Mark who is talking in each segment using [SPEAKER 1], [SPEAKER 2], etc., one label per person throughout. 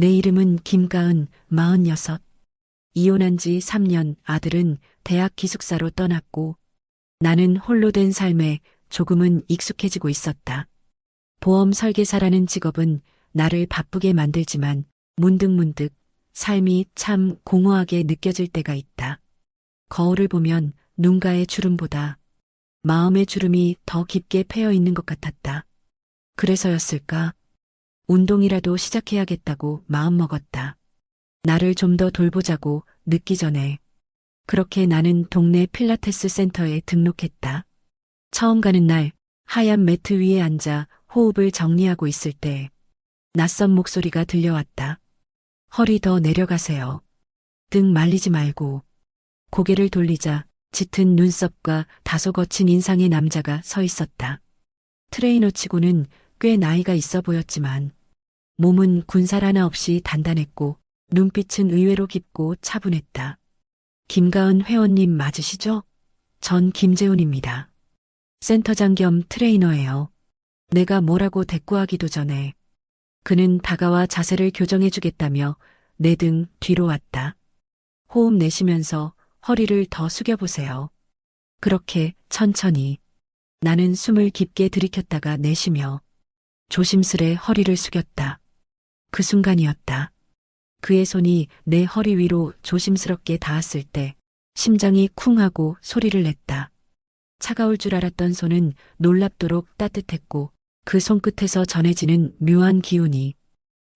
[SPEAKER 1] 내 이름은 김가은, 46. 이혼한 지 3년, 아들은 대학 기숙사로 떠났고 나는 홀로 된 삶에 조금은 익숙해지고 있었다. 보험 설계사라는 직업은 나를 바쁘게 만들지만 문득문득 삶이 참 공허하게 느껴질 때가 있다. 거울을 보면 눈가의 주름보다 마음의 주름이 더 깊게 패여 있는 것 같았다. 그래서였을까? 운동이라도 시작해야겠다고 마음먹었다. 나를 좀 더 돌보자고 늦기 전에. 그렇게 나는 동네 필라테스 센터에 등록했다. 처음 가는 날 하얀 매트 위에 앉아 호흡을 정리하고 있을 때 낯선 목소리가 들려왔다. 허리 더 내려가세요. 등 말리지 말고. 고개를 돌리자 짙은 눈썹과 다소 거친 인상의 남자가 서 있었다. 트레이너치고는 꽤 나이가 있어 보였지만 몸은 군살 하나 없이 단단했고 눈빛은 의외로 깊고 차분했다. 김가은 회원님 맞으시죠? 전 김재훈입니다. 센터장 겸 트레이너예요. 내가 뭐라고 대꾸하기도 전에 그는 다가와 자세를 교정해주겠다며 내 등 뒤로 왔다. 호흡 내쉬면서 허리를 더 숙여보세요. 그렇게 천천히. 나는 숨을 깊게 들이켰다가 내쉬며 조심스레 허리를 숙였다. 그 순간이었다. 그의 손이 내 허리 위로 조심스럽게 닿았을 때 심장이 쿵 하고 소리를 냈다. 차가울 줄 알았던 손은 놀랍도록 따뜻했고 그 손끝에서 전해지는 묘한 기운이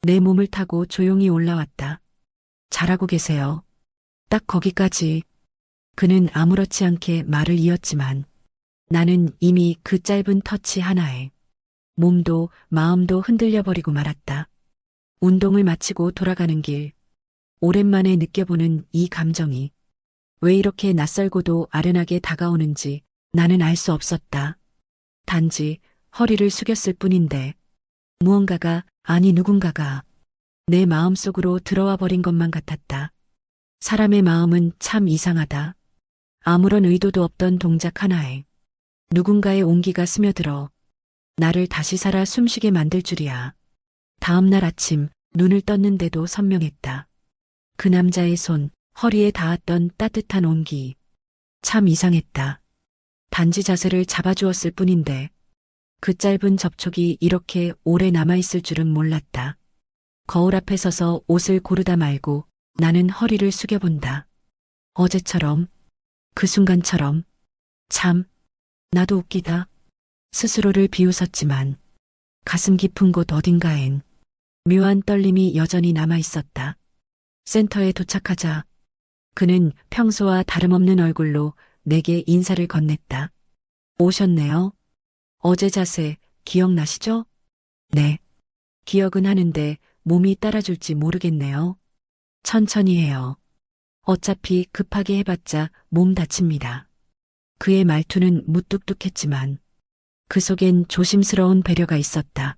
[SPEAKER 1] 내 몸을 타고 조용히 올라왔다. 잘하고 계세요. 딱 거기까지. 그는 아무렇지 않게 말을 이었지만 나는 이미 그 짧은 터치 하나에 몸도 마음도 흔들려 버리고 말았다. 운동을 마치고 돌아가는 길, 오랜만에 느껴보는 이 감정이 왜 이렇게 낯설고도 아련하게 다가오는지 나는 알 수 없었다. 단지 허리를 숙였을 뿐인데 무언가가, 아니 누군가가 내 마음속으로 들어와 버린 것만 같았다. 사람의 마음은 참 이상하다. 아무런 의도도 없던 동작 하나에 누군가의 온기가 스며들어 나를 다시 살아 숨쉬게 만들 줄이야. 다음 날 아침 눈을 떴는데도 선명했다. 그 남자의 손, 허리에 닿았던 따뜻한 온기. 참 이상했다. 단지 자세를 잡아주었을 뿐인데 그 짧은 접촉이 이렇게 오래 남아있을 줄은 몰랐다. 거울 앞에 서서 옷을 고르다 말고 나는 허리를 숙여본다. 어제처럼, 그 순간처럼. 참, 나도 웃기다. 스스로를 비웃었지만 가슴 깊은 곳 어딘가엔 묘한 떨림이 여전히 남아있었다. 센터에 도착하자 그는 평소와 다름없는 얼굴로 내게 인사를 건넸다. 오셨네요. 어제 자세 기억나시죠? 네. 기억은 하는데 몸이 따라줄지 모르겠네요. 천천히 해요. 어차피 급하게 해봤자 몸 다칩니다. 그의 말투는 무뚝뚝했지만 그 속엔 조심스러운 배려가 있었다.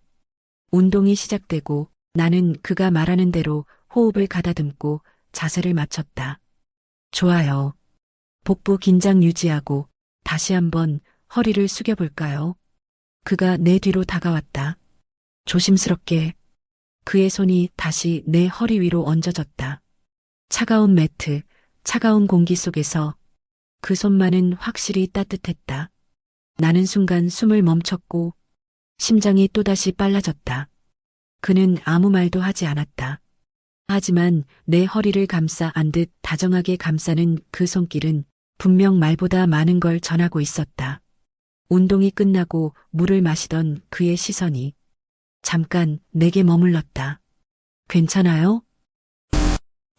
[SPEAKER 1] 운동이 시작되고 나는 그가 말하는 대로 호흡을 가다듬고 자세를 맞췄다. 좋아요. 복부 긴장 유지하고 다시 한번 허리를 숙여볼까요? 그가 내 뒤로 다가왔다. 조심스럽게. 그의 손이 다시 내 허리 위로 얹어졌다. 차가운 매트, 차가운 공기 속에서 그 손만은 확실히 따뜻했다. 나는 순간 숨을 멈췄고 심장이 또다시 빨라졌다. 그는 아무 말도 하지 않았다. 하지만 내 허리를 감싸 안듯 다정하게 감싸는 그 손길은 분명 말보다 많은 걸 전하고 있었다. 운동이 끝나고 물을 마시던 그의 시선이 잠깐 내게 머물렀다. 괜찮아요?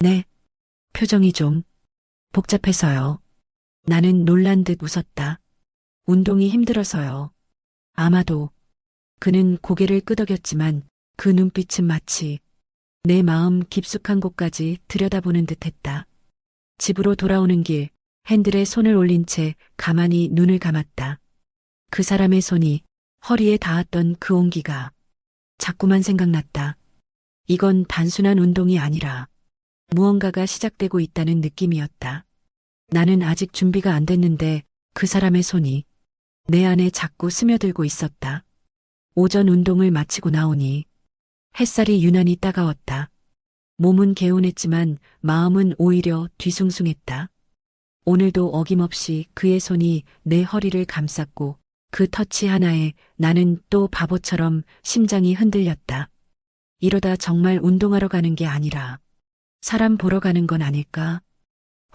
[SPEAKER 1] 네. 표정이 좀 복잡해서요. 나는 놀란 듯 웃었다. 운동이 힘들어서요. 아마도. 그는 고개를 끄덕였지만 그 눈빛은 마치 내 마음 깊숙한 곳까지 들여다보는 듯했다. 집으로 돌아오는 길 핸들에 손을 올린 채 가만히 눈을 감았다. 그 사람의 손이 허리에 닿았던 그 온기가 자꾸만 생각났다. 이건 단순한 운동이 아니라 무언가가 시작되고 있다는 느낌이었다. 나는 아직 준비가 안 됐는데 그 사람의 손이 내 안에 자꾸 스며들고 있었다. 오전 운동을 마치고 나오니 햇살이 유난히 따가웠다. 몸은 개운했지만 마음은 오히려 뒤숭숭했다. 오늘도 어김없이 그의 손이 내 허리를 감쌌고 그 터치 하나에 나는 또 바보처럼 심장이 흔들렸다. 이러다 정말 운동하러 가는 게 아니라 사람 보러 가는 건 아닐까?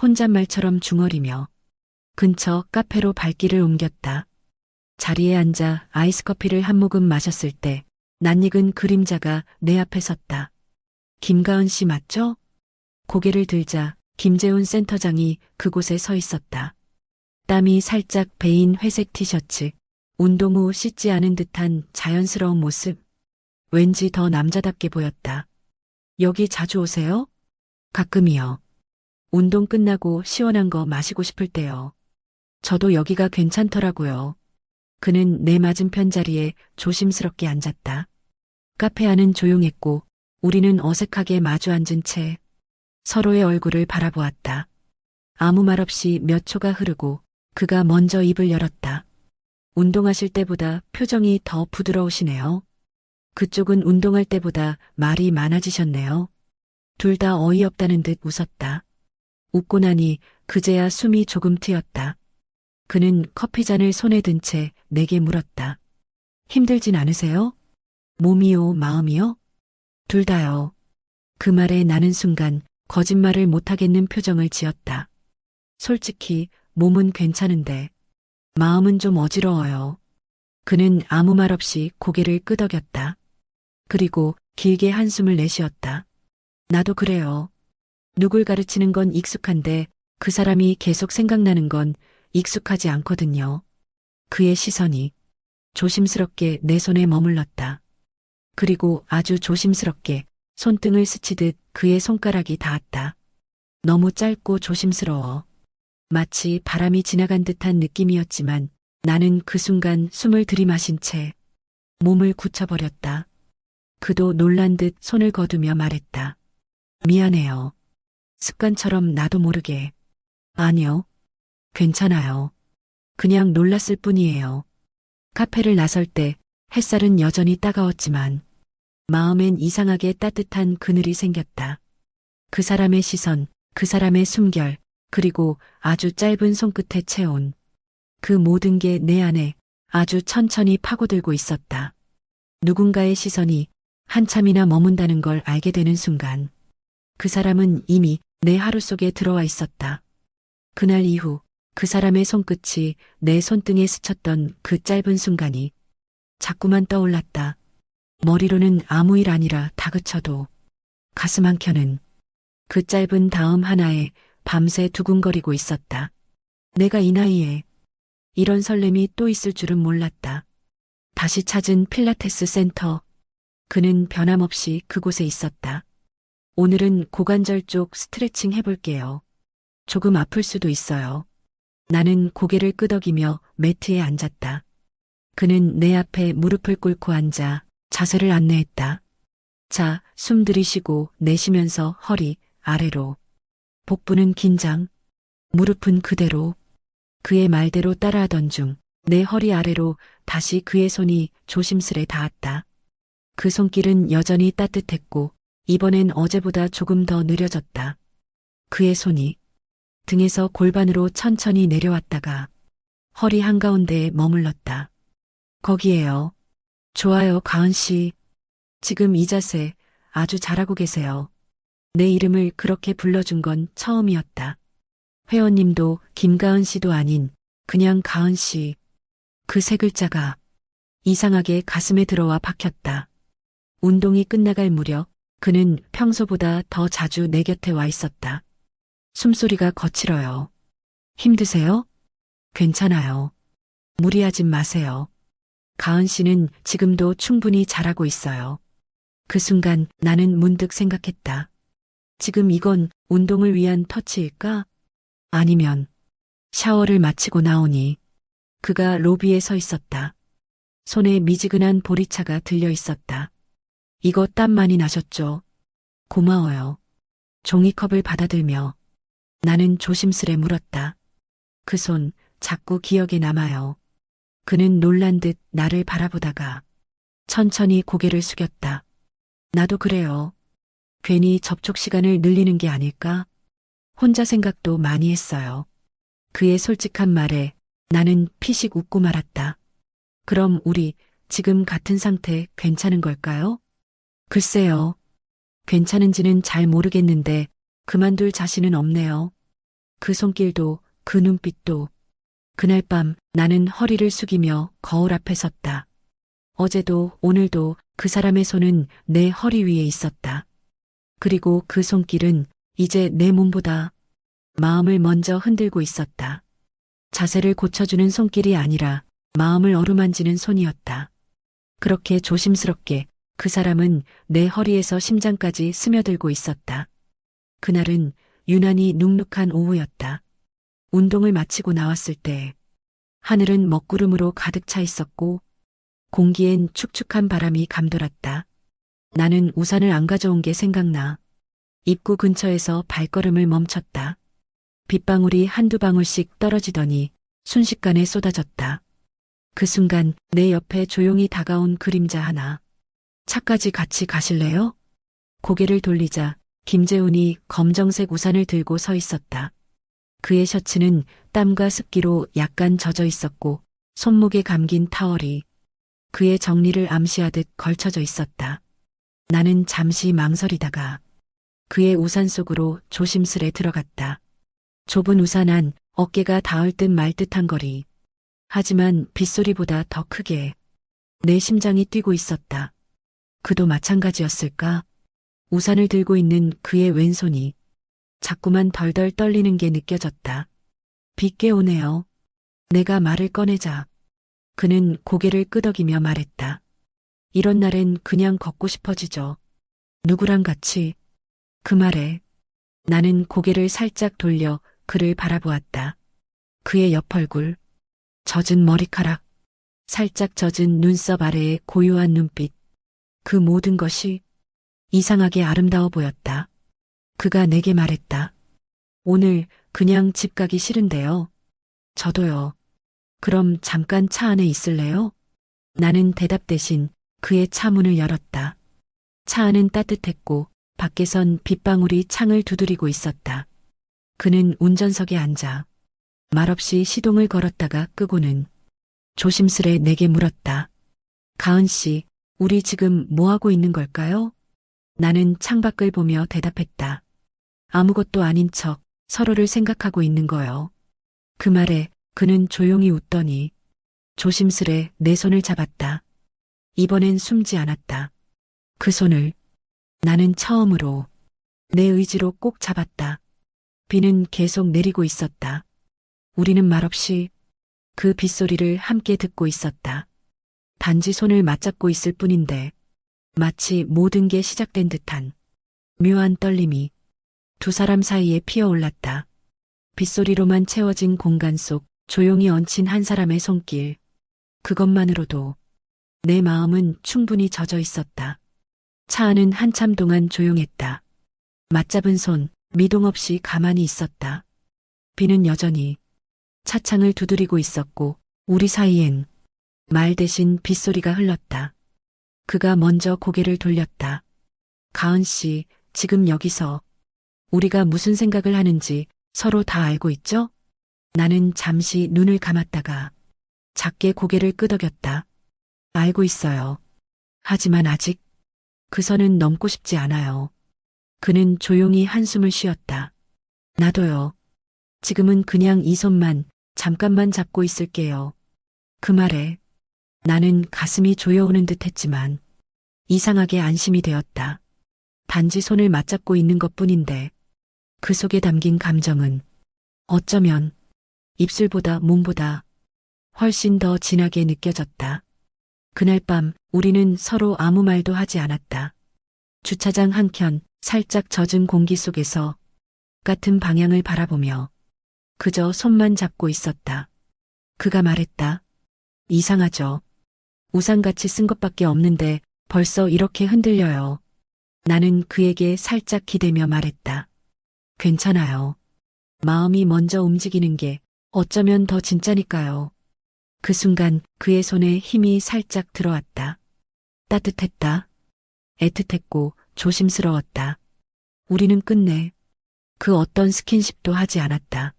[SPEAKER 1] 혼잣말처럼 중얼이며 근처 카페로 발길을 옮겼다. 자리에 앉아 아이스커피를 한 모금 마셨을 때 낯익은 그림자가 내 앞에 섰다. 김가은 씨 맞죠? 고개를 들자 김재훈 센터장이 그곳에 서 있었다. 땀이 살짝 배인 회색 티셔츠, 운동 후 씻지 않은 듯한 자연스러운 모습. 왠지 더 남자답게 보였다. 여기 자주 오세요? 가끔이요. 운동 끝나고 시원한 거 마시고 싶을 때요. 저도 여기가 괜찮더라고요. 그는 내 맞은편 자리에 조심스럽게 앉았다. 카페 안은 조용했고 우리는 어색하게 마주 앉은 채 서로의 얼굴을 바라보았다. 아무 말 없이 몇 초가 흐르고 그가 먼저 입을 열었다. 운동하실 때보다 표정이 더 부드러우시네요. 그쪽은 운동할 때보다 말이 많아지셨네요. 둘 다 어이없다는 듯 웃었다. 웃고 나니 그제야 숨이 조금 트였다. 그는 커피잔을 손에 든 채 내게 물었다. 힘들진 않으세요? 몸이요, 마음이요? 둘 다요. 그 말에 나는 순간 거짓말을 못하겠는 표정을 지었다. 솔직히 몸은 괜찮은데 마음은 좀 어지러워요. 그는 아무 말 없이 고개를 끄덕였다. 그리고 길게 한숨을 내쉬었다. 나도 그래요. 누굴 가르치는 건 익숙한데 그 사람이 계속 생각나는 건 익숙하지 않거든요. 그의 시선이 조심스럽게 내 손에 머물렀다. 그리고 아주 조심스럽게 손등을 스치듯 그의 손가락이 닿았다. 너무 짧고 조심스러워. 마치 바람이 지나간 듯한 느낌이었지만 나는 그 순간 숨을 들이마신 채 몸을 굳혀버렸다. 그도 놀란 듯 손을 거두며 말했다. 미안해요. 습관처럼 나도 모르게. 아니요. 괜찮아요. 그냥 놀랐을 뿐이에요. 카페를 나설 때 햇살은 여전히 따가웠지만 마음엔 이상하게 따뜻한 그늘이 생겼다. 그 사람의 시선, 그 사람의 숨결, 그리고 아주 짧은 손끝에 채운 그 모든 게 내 안에 아주 천천히 파고들고 있었다. 누군가의 시선이 한참이나 머문다는 걸 알게 되는 순간 그 사람은 이미 내 하루 속에 들어와 있었다. 그날 이후 그 사람의 손끝이 내 손등에 스쳤던 그 짧은 순간이 자꾸만 떠올랐다. 머리로는 아무 일 아니라 다그쳐도 가슴 한켠은 그 짧은 다음 하나에 밤새 두근거리고 있었다. 내가 이 나이에 이런 설렘이 또 있을 줄은 몰랐다. 다시 찾은 필라테스 센터. 그는 변함없이 그곳에 있었다. 오늘은 고관절 쪽 스트레칭 해볼게요. 조금 아플 수도 있어요. 나는 고개를 끄덕이며 매트에 앉았다. 그는 내 앞에 무릎을 꿇고 앉아 자세를 안내했다. 자, 숨 들이쉬고 내쉬면서 허리 아래로. 복부는 긴장, 무릎은 그대로. 그의 말대로 따라하던 중 내 허리 아래로 다시 그의 손이 조심스레 닿았다. 그 손길은 여전히 따뜻했고 이번엔 어제보다 조금 더 느려졌다. 그의 손이 등에서 골반으로 천천히 내려왔다가 허리 한가운데에 머물렀다. 거기에요. 좋아요, 가은 씨. 지금 이 자세 아주 잘하고 계세요. 내 이름을 그렇게 불러준 건 처음이었다. 회원님도 김가은 씨도 아닌 그냥 가은 씨. 그 세 글자가 이상하게 가슴에 들어와 박혔다. 운동이 끝나갈 무렵 그는 평소보다 더 자주 내 곁에 와 있었다. 숨소리가 거칠어요. 힘드세요? 괜찮아요. 무리하지 마세요. 가은 씨는 지금도 충분히 잘하고 있어요. 그 순간 나는 문득 생각했다. 지금 이건 운동을 위한 터치일까? 아니면 샤워를 마치고 나오니 그가 로비에 서 있었다. 손에 미지근한 보리차가 들려 있었다. 이거 땀 많이 나셨죠? 고마워요. 종이컵을 받아들며 나는 조심스레 물었다. 그 손 자꾸 기억에 남아요. 그는 놀란 듯 나를 바라보다가 천천히 고개를 숙였다. 나도 그래요. 괜히 접촉 시간을 늘리는 게 아닐까? 혼자 생각도 많이 했어요. 그의 솔직한 말에 나는 피식 웃고 말았다. 그럼 우리 지금 같은 상태 괜찮은 걸까요? 글쎄요. 괜찮은지는 잘 모르겠는데 그만둘 자신은 없네요. 그 손길도 그 눈빛도. 그날 밤 나는 허리를 숙이며 거울 앞에 섰다. 어제도 오늘도 그 사람의 손은 내 허리 위에 있었다. 그리고 그 손길은 이제 내 몸보다 마음을 먼저 흔들고 있었다. 자세를 고쳐주는 손길이 아니라 마음을 어루만지는 손이었다. 그렇게 조심스럽게 그 사람은 내 허리에서 심장까지 스며들고 있었다. 그날은 유난히 눅눅한 오후였다. 운동을 마치고 나왔을 때 하늘은 먹구름으로 가득 차 있었고 공기엔 축축한 바람이 감돌았다. 나는 우산을 안 가져온 게 생각나. 입구 근처에서 발걸음을 멈췄다. 빗방울이 한두 방울씩 떨어지더니 순식간에 쏟아졌다. 그 순간 내 옆에 조용히 다가온 그림자 하나. 차까지 같이 가실래요? 고개를 돌리자 김재훈이 검정색 우산을 들고 서 있었다. 그의 셔츠는 땀과 습기로 약간 젖어 있었고 손목에 감긴 타월이 그의 정리를 암시하듯 걸쳐져 있었다. 나는 잠시 망설이다가 그의 우산 속으로 조심스레 들어갔다. 좁은 우산 안 어깨가 닿을 듯 말 듯한 거리. 하지만 빗소리보다 더 크게 내 심장이 뛰고 있었다. 그도 마찬가지였을까? 우산을 들고 있는 그의 왼손이 자꾸만 덜덜 떨리는 게 느껴졌다. 빗게 오네요. 내가 말을 꺼내자 그는 고개를 끄덕이며 말했다. 이런 날엔 그냥 걷고 싶어지죠. 누구랑 같이? 그 말에 나는 고개를 살짝 돌려 그를 바라보았다. 그의 옆 얼굴, 젖은 머리카락, 살짝 젖은 눈썹 아래의 고요한 눈빛, 그 모든 것이 이상하게 아름다워 보였다. 그가 내게 말했다. 오늘 그냥 집 가기 싫은데요. 저도요. 그럼 잠깐 차 안에 있을래요? 나는 대답 대신 그의 차 문을 열었다. 차 안은 따뜻했고 밖에선 빗방울이 창을 두드리고 있었다. 그는 운전석에 앉아 말없이 시동을 걸었다가 끄고는 조심스레 내게 물었다. 가은 씨, 우리 지금 뭐 하고 있는 걸까요? 나는 창밖을 보며 대답했다. 아무것도 아닌 척 서로를 생각하고 있는 거요. 그 말에 그는 조용히 웃더니 조심스레 내 손을 잡았다. 이번엔 숨지 않았다. 그 손을 나는 처음으로 내 의지로 꼭 잡았다. 비는 계속 내리고 있었다. 우리는 말없이 그 빗소리를 함께 듣고 있었다. 단지 손을 맞잡고 있을 뿐인데 마치 모든 게 시작된 듯한 묘한 떨림이 두 사람 사이에 피어올랐다. 빗소리로만 채워진 공간 속 조용히 얹힌 한 사람의 손길. 그것만으로도 내 마음은 충분히 젖어 있었다. 차 안은 한참 동안 조용했다. 맞잡은 손, 미동 없이 가만히 있었다. 비는 여전히 차창을 두드리고 있었고 우리 사이엔 말 대신 빗소리가 흘렀다. 그가 먼저 고개를 돌렸다. 가은 씨, 지금 여기서 우리가 무슨 생각을 하는지 서로 다 알고 있죠? 나는 잠시 눈을 감았다가 작게 고개를 끄덕였다. 알고 있어요. 하지만 아직 그 선은 넘고 싶지 않아요. 그는 조용히 한숨을 쉬었다. 나도요. 지금은 그냥 이 손만 잠깐만 잡고 있을게요. 그 말에 나는 가슴이 조여오는 듯 했지만 이상하게 안심이 되었다. 단지 손을 맞잡고 있는 것뿐인데 그 속에 담긴 감정은 어쩌면 입술보다 몸보다 훨씬 더 진하게 느껴졌다. 그날 밤 우리는 서로 아무 말도 하지 않았다. 주차장 한켠 살짝 젖은 공기 속에서 같은 방향을 바라보며 그저 손만 잡고 있었다. 그가 말했다. 이상하죠. 우산같이 쓴 것밖에 없는데 벌써 이렇게 흔들려요. 나는 그에게 살짝 기대며 말했다. 괜찮아요. 마음이 먼저 움직이는 게 어쩌면 더 진짜니까요. 그 순간 그의 손에 힘이 살짝 들어왔다. 따뜻했다. 애틋했고 조심스러웠다. 우리는 끝내 그 어떤 스킨십도 하지 않았다.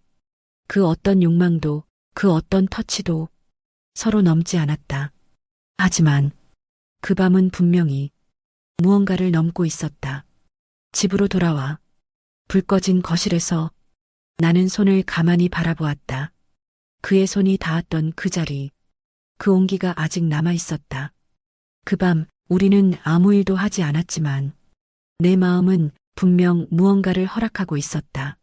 [SPEAKER 1] 그 어떤 욕망도, 그 어떤 터치도 서로 넘지 않았다. 하지만 그 밤은 분명히 무언가를 넘고 있었다. 집으로 돌아와 불 꺼진 거실에서 나는 손을 가만히 바라보았다. 그의 손이 닿았던 그 자리, 그 온기가 아직 남아 있었다. 그 밤 우리는 아무 일도 하지 않았지만 내 마음은 분명 무언가를 허락하고 있었다.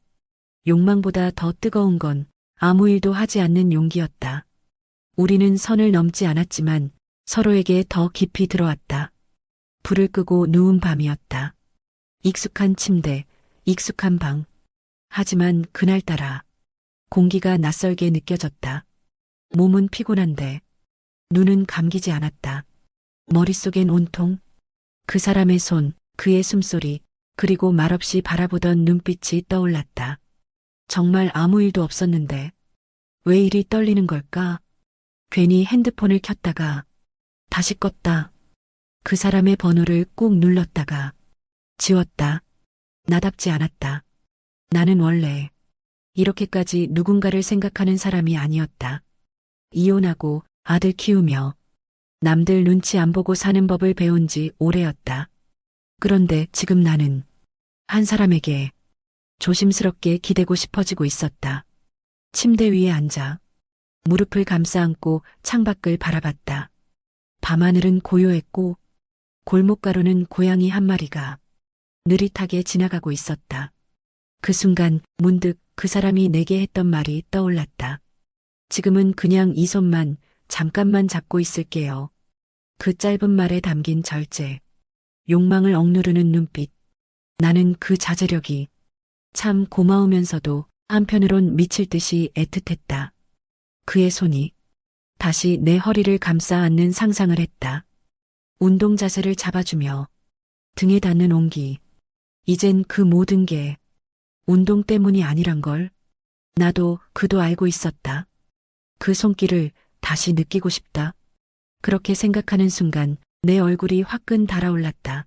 [SPEAKER 1] 욕망보다 더 뜨거운 건 아무 일도 하지 않는 용기였다. 우리는 선을 넘지 않았지만 서로에게 더 깊이 들어왔다. 불을 끄고 누운 밤이었다. 익숙한 침대, 익숙한 방. 하지만 그날따라 공기가 낯설게 느껴졌다. 몸은 피곤한데 눈은 감기지 않았다. 머릿속엔 온통 그 사람의 손, 그의 숨소리, 그리고 말없이 바라보던 눈빛이 떠올랐다. 정말 아무 일도 없었는데 왜 이리 떨리는 걸까? 괜히 핸드폰을 켰다가 다시 껐다. 그 사람의 번호를 꾹 눌렀다가 지웠다. 나답지 않았다. 나는 원래 이렇게까지 누군가를 생각하는 사람이 아니었다. 이혼하고 아들 키우며 남들 눈치 안 보고 사는 법을 배운 지 오래였다. 그런데 지금 나는 한 사람에게 조심스럽게 기대고 싶어지고 있었다. 침대 위에 앉아 무릎을 감싸 안고 창밖을 바라봤다. 밤하늘은 고요했고 골목가로는 고양이 한 마리가 느릿하게 지나가고 있었다. 그 순간 문득 그 사람이 내게 했던 말이 떠올랐다. 지금은 그냥 이 손만 잠깐만 잡고 있을게요. 그 짧은 말에 담긴 절제, 욕망을 억누르는 눈빛. 나는 그 자제력이 참 고마우면서도 한편으론 미칠 듯이 애틋했다. 그의 손이 다시 내 허리를 감싸 안는 상상을 했다. 운동 자세를 잡아주며 등에 닿는 온기. 이젠 그 모든 게 운동 때문이 아니란 걸 나도 그도 알고 있었다. 그 손길을 다시 느끼고 싶다. 그렇게 생각하는 순간 내 얼굴이 화끈 달아올랐다.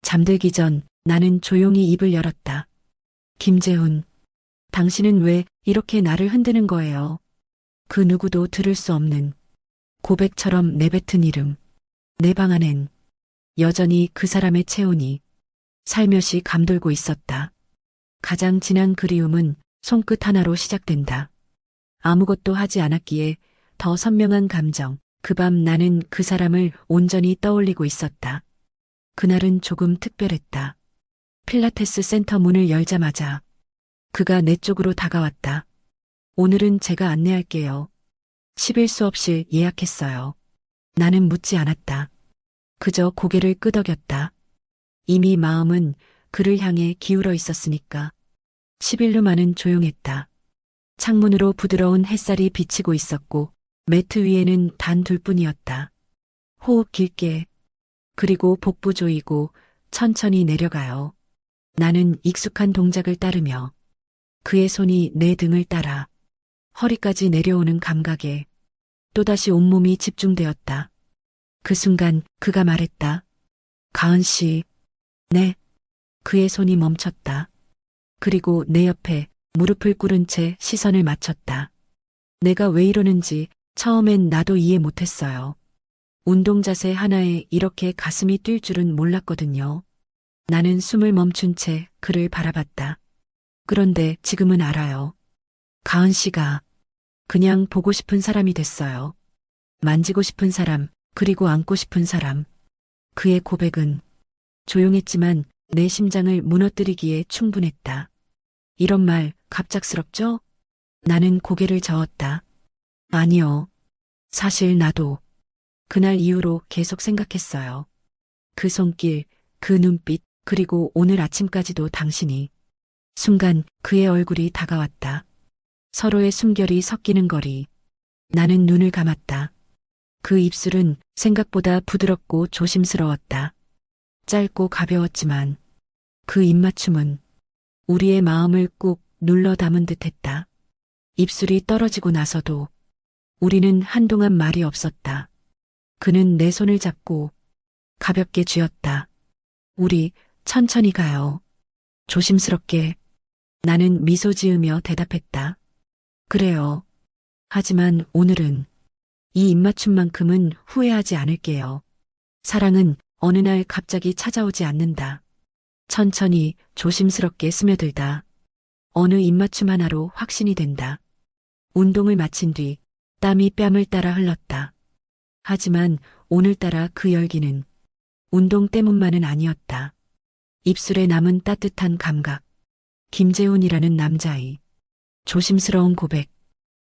[SPEAKER 1] 잠들기 전 나는 조용히 입을 열었다. 김재훈, 당신은 왜 이렇게 나를 흔드는 거예요? 그 누구도 들을 수 없는 고백처럼 내뱉은 이름. 내 방 안엔 여전히 그 사람의 체온이 살며시 감돌고 있었다. 가장 진한 그리움은 손끝 하나로 시작된다. 아무것도 하지 않았기에 더 선명한 감정. 그 밤 나는 그 사람을 온전히 떠올리고 있었다. 그날은 조금 특별했다. 필라테스 센터 문을 열자마자 그가 내 쪽으로 다가왔다. 오늘은 제가 안내할게요. 10일 수업실 예약했어요. 나는 묻지 않았다. 그저 고개를 끄덕였다. 이미 마음은 그를 향해 기울어 있었으니까. 11루만은 조용했다. 창문으로 부드러운 햇살이 비치고 있었고 매트 위에는 단 둘뿐이었다. 호흡 길게, 그리고 복부 조이고 천천히 내려가요. 나는 익숙한 동작을 따르며 그의 손이 내 등을 따라 허리까지 내려오는 감각에 또다시 온몸이 집중되었다. 그 순간 그가 말했다. 가은 씨, 네. 그의 손이 멈췄다. 그리고 내 옆에 무릎을 꿇은 채 시선을 맞췄다. 내가 왜 이러는지 처음엔 나도 이해 못했어요. 운동 자세 하나에 이렇게 가슴이 뛸 줄은 몰랐거든요. 나는 숨을 멈춘 채 그를 바라봤다. 그런데 지금은 알아요. 가은 씨가 그냥 보고 싶은 사람이 됐어요. 만지고 싶은 사람, 그리고 안고 싶은 사람. 그의 고백은 조용했지만 내 심장을 무너뜨리기에 충분했다. 이런 말 갑작스럽죠? 나는 고개를 저었다. 아니요. 사실 나도 그날 이후로 계속 생각했어요. 그 손길, 그 눈빛, 그리고 오늘 아침까지도 당신이. 순간 그의 얼굴이 다가왔다. 서로의 숨결이 섞이는 거리. 나는 눈을 감았다. 그 입술은 생각보다 부드럽고 조심스러웠다. 짧고 가벼웠지만 그 입맞춤은 우리의 마음을 꾹 눌러 담은 듯했다. 입술이 떨어지고 나서도 우리는 한동안 말이 없었다. 그는 내 손을 잡고 가볍게 쥐었다. 우리 천천히 가요. 조심스럽게 나는 미소 지으며 대답했다. 그래요. 하지만 오늘은 이 입맞춤만큼은 후회하지 않을게요. 사랑은 어느 날 갑자기 찾아오지 않는다. 천천히 조심스럽게 스며들다. 어느 입맞춤 하나로 확신이 된다. 운동을 마친 뒤 땀이 뺨을 따라 흘렀다. 하지만 오늘따라 그 열기는 운동 때문만은 아니었다. 입술에 남은 따뜻한 감각, 김재훈이라는 남자의 조심스러운 고백,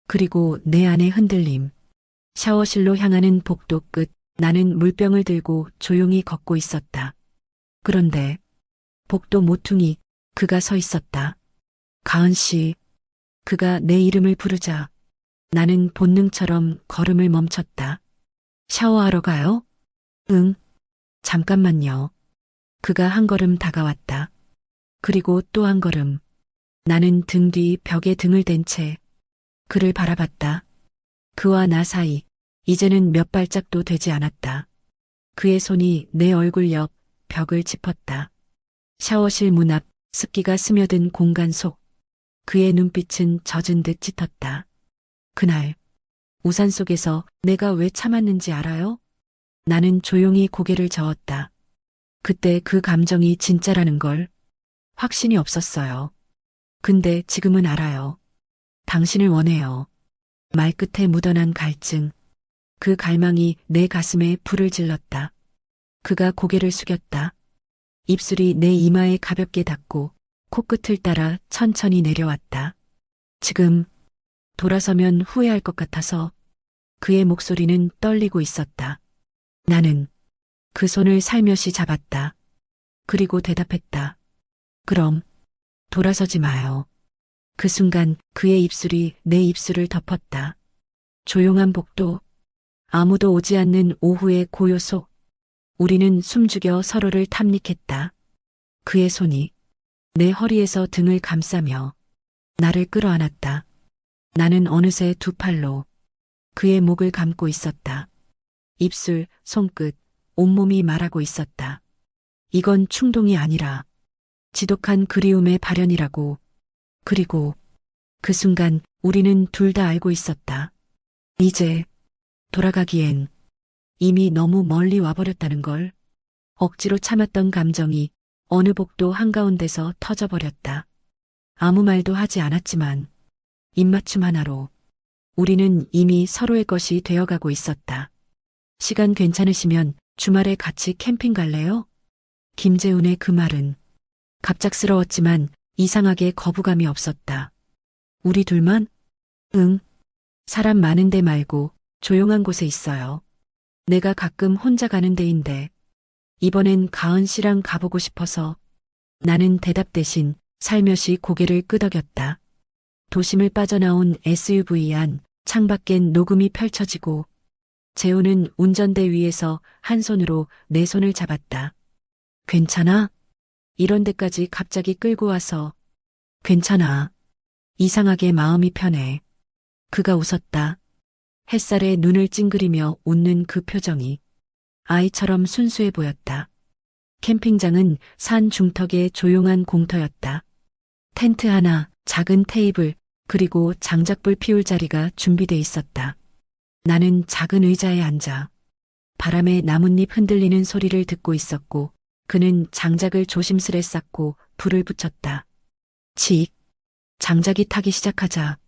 [SPEAKER 1] 그리고 내 안의 흔들림. 샤워실로 향하는 복도 끝, 나는 물병을 들고 조용히 걷고 있었다. 그런데 복도 모퉁이 그가 서 있었다. 가은 씨. 그가 내 이름을 부르자 나는 본능처럼 걸음을 멈췄다. 샤워하러 가요? 응. 잠깐만요. 그가 한 걸음 다가왔다. 그리고 또 한 걸음. 나는 등 뒤 벽에 등을 댄 채 그를 바라봤다. 그와 나 사이 이제는 몇 발짝도 되지 않았다. 그의 손이 내 얼굴 옆 벽을 짚었다. 샤워실 문 앞 습기가 스며든 공간 속 그의 눈빛은 젖은 듯 짙었다. 그날 우산 속에서 내가 왜 참았는지 알아요? 나는 조용히 고개를 저었다. 그때 그 감정이 진짜라는 걸 확신이 없었어요. 근데 지금은 알아요. 당신을 원해요. 말끝에 묻어난 갈증. 그 갈망이 내 가슴에 불을 질렀다. 그가 고개를 숙였다. 입술이 내 이마에 가볍게 닿고 코끝을 따라 천천히 내려왔다. 지금 돌아서면 후회할 것 같아서 그의 목소리는 떨리고 있었다. 나는 그 손을 살며시 잡았다. 그리고 대답했다. 그럼 돌아서지 마요. 그 순간 그의 입술이 내 입술을 덮었다. 조용한 복도, 아무도 오지 않는 오후의 고요 속 우리는 숨죽여 서로를 탐닉했다. 그의 손이 내 허리에서 등을 감싸며 나를 끌어안았다. 나는 어느새 두 팔로 그의 목을 감고 있었다. 입술, 손끝, 온몸이 말하고 있었다. 이건 충동이 아니라 지독한 그리움의 발현이라고. 그리고 그 순간 우리는 둘 다 알고 있었다. 이제 돌아가기엔 이미 너무 멀리 와버렸다는 걸. 억지로 참았던 감정이 어느 복도 한가운데서 터져버렸다. 아무 말도 하지 않았지만 입맞춤 하나로 우리는 이미 서로의 것이 되어가고 있었다. 시간 괜찮으시면 주말에 같이 캠핑 갈래요? 김재훈의 그 말은 갑작스러웠지만 이상하게 거부감이 없었다. 우리 둘만? 응. 사람 많은 데 말고 조용한 곳에 있어요. 내가 가끔 혼자 가는 데인데 이번엔 가은 씨랑 가보고 싶어서. 나는 대답 대신 살며시 고개를 끄덕였다. 도심을 빠져나온 SUV 안 창밖엔 녹음이 펼쳐지고 재훈은 운전대 위에서 한 손으로 내 손을 잡았다. 괜찮아? 이런 데까지 갑자기 끌고 와서. 괜찮아. 이상하게 마음이 편해. 그가 웃었다. 햇살에 눈을 찡그리며 웃는 그 표정이 아이처럼 순수해 보였다. 캠핑장은 산 중턱의 조용한 공터였다. 텐트 하나, 작은 테이블, 그리고 장작불 피울 자리가 준비돼 있었다. 나는 작은 의자에 앉아 바람에 나뭇잎 흔들리는 소리를 듣고 있었고 그는 장작을 조심스레 쌓고 불을 붙였다. 칙. 장작이 타기 시작하자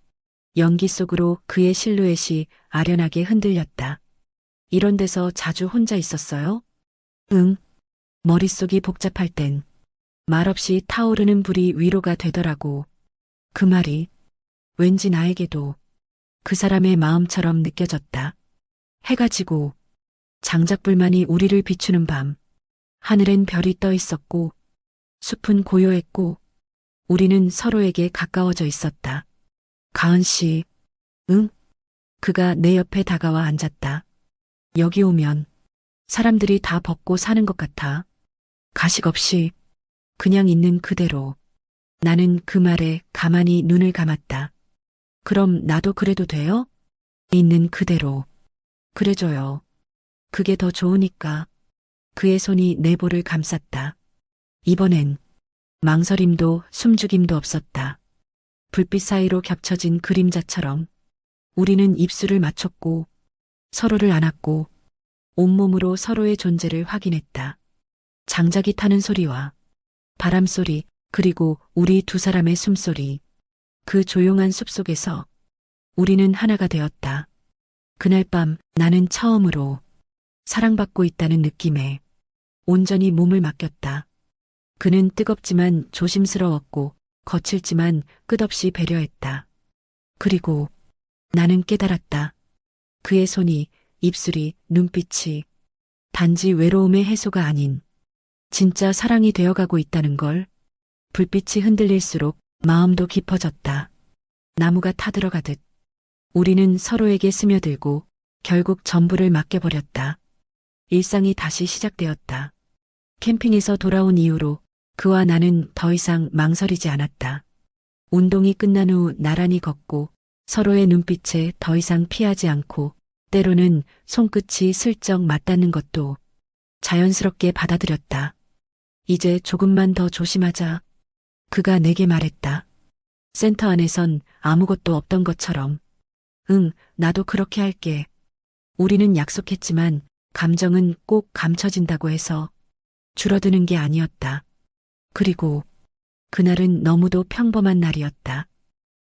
[SPEAKER 1] 연기 속으로 그의 실루엣이 아련하게 흔들렸다. 이런 데서 자주 혼자 있었어요? 응. 머릿속이 복잡할 땐 말없이 타오르는 불이 위로가 되더라고. 그 말이 왠지 나에게도 그 사람의 마음처럼 느껴졌다. 해가 지고 장작불만이 우리를 비추는 밤, 하늘엔 별이 떠 있었고 숲은 고요했고 우리는 서로에게 가까워져 있었다. 가은 씨, 응? 그가 내 옆에 다가와 앉았다. 여기 오면 사람들이 다 벗고 사는 것 같아. 가식 없이 그냥 있는 그대로. 나는 그 말에 가만히 눈을 감았다. 그럼 나도 그래도 돼요? 있는 그대로. 그래줘요. 그게 더 좋으니까. 그의 손이 내 볼을 감쌌다. 이번엔 망설임도 숨죽임도 없었다. 불빛 사이로 겹쳐진 그림자처럼 우리는 입술을 맞췄고 서로를 안았고 온몸으로 서로의 존재를 확인했다. 장작이 타는 소리와 바람 소리, 그리고 우리 두 사람의 숨소리. 그 조용한 숲속에서 우리는 하나가 되었다. 그날 밤 나는 처음으로 사랑받고 있다는 느낌에 온전히 몸을 맡겼다. 그는 뜨겁지만 조심스러웠고 거칠지만 끝없이 배려했다. 그리고 나는 깨달았다. 그의 손이, 입술이, 눈빛이 단지 외로움의 해소가 아닌 진짜 사랑이 되어가고 있다는 걸. 불빛이 흔들릴수록 마음도 깊어졌다. 나무가 타들어가듯 우리는 서로에게 스며들고 결국 전부를 맡겨버렸다. 일상이 다시 시작되었다. 캠핑에서 돌아온 이후로 그와 나는 더 이상 망설이지 않았다. 운동이 끝난 후 나란히 걷고 서로의 눈빛에 더 이상 피하지 않고 때로는 손끝이 슬쩍 맞닿는 것도 자연스럽게 받아들였다. 이제 조금만 더 조심하자. 그가 내게 말했다. 센터 안에선 아무것도 없던 것처럼. 응, 나도 그렇게 할게. 우리는 약속했지만 감정은 꼭 감춰진다고 해서 줄어드는 게 아니었다. 그리고 그날은 너무도 평범한 날이었다.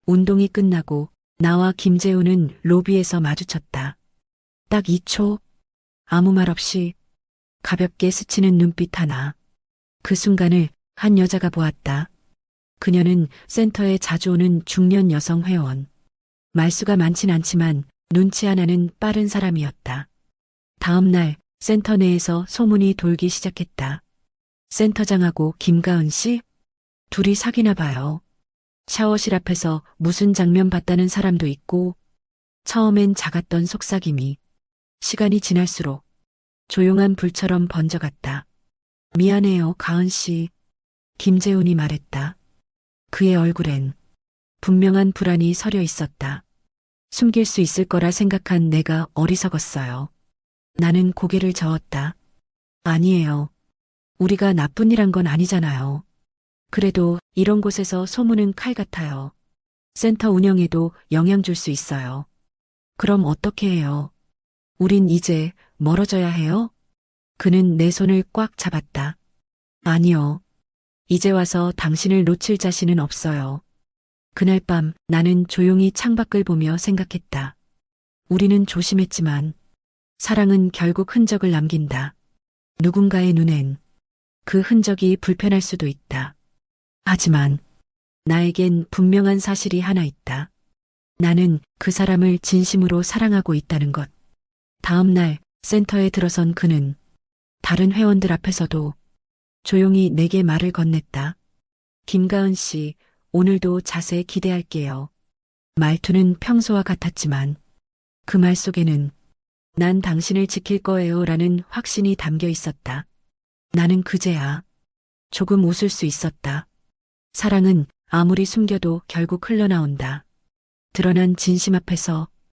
[SPEAKER 1] 운동이 끝나고 나와 김재우는 로비에서 마주쳤다. 딱 2초, 아무 말 없이 가볍게 스치는 눈빛 하나. 그 순간을 한 여자가 보았다. 그녀는 센터에 자주 오는 중년 여성 회원. 말수가 많진 않지만 눈치 하나는 빠른 사람이었다. 다음 날 센터 내에서 소문이 돌기 시작했다. 센터장하고 김가은 씨? 둘이 사귀나 봐요. 샤워실 앞에서 무슨 장면 봤다는 사람도 있고, 처음엔 작았던 속삭임이 시간이 지날수록 조용한 불처럼 번져갔다. 미안해요, 가은 씨. 김재훈이 말했다. 그의 얼굴엔 분명한 불안이 서려 있었다. 숨길 수 있을 거라 생각한 내가 어리석었어요. 나는 고개를 저었다. 아니에요. 우리가 나쁜 일 한 건 아니잖아요. 그래도 이런 곳에서 소문은 칼 같아요. 센터 운영에도 영향 줄 수 있어요. 그럼 어떻게 해요? 우린 이제 멀어져야 해요? 그는 내 손을 꽉 잡았다. 아니요. 이제 와서 당신을 놓칠 자신은 없어요. 그날 밤 나는 조용히 창밖을 보며 생각했다. 우리는 조심했지만 사랑은 결국 흔적을 남긴다. 누군가의 눈엔 그 흔적이 불편할 수도 있다. 하지만 나에겐 분명한 사실이 하나 있다. 나는 그 사람을 진심으로 사랑하고 있다는 것. 다음 날 센터에 들어선 그는 다른 회원들 앞에서도 조용히 내게 말을 건넸다. 김가은 씨, 오늘도 자세 기대할게요. 말투는 평소와 같았지만 그 말 속에는 난 당신을 지킬 거예요 라는 확신이 담겨 있었다. 나는 그제야 조금 웃을 수 있었다. 사랑은 아무리 숨겨도 결국 흘러나온다. 드러난 진심 앞에서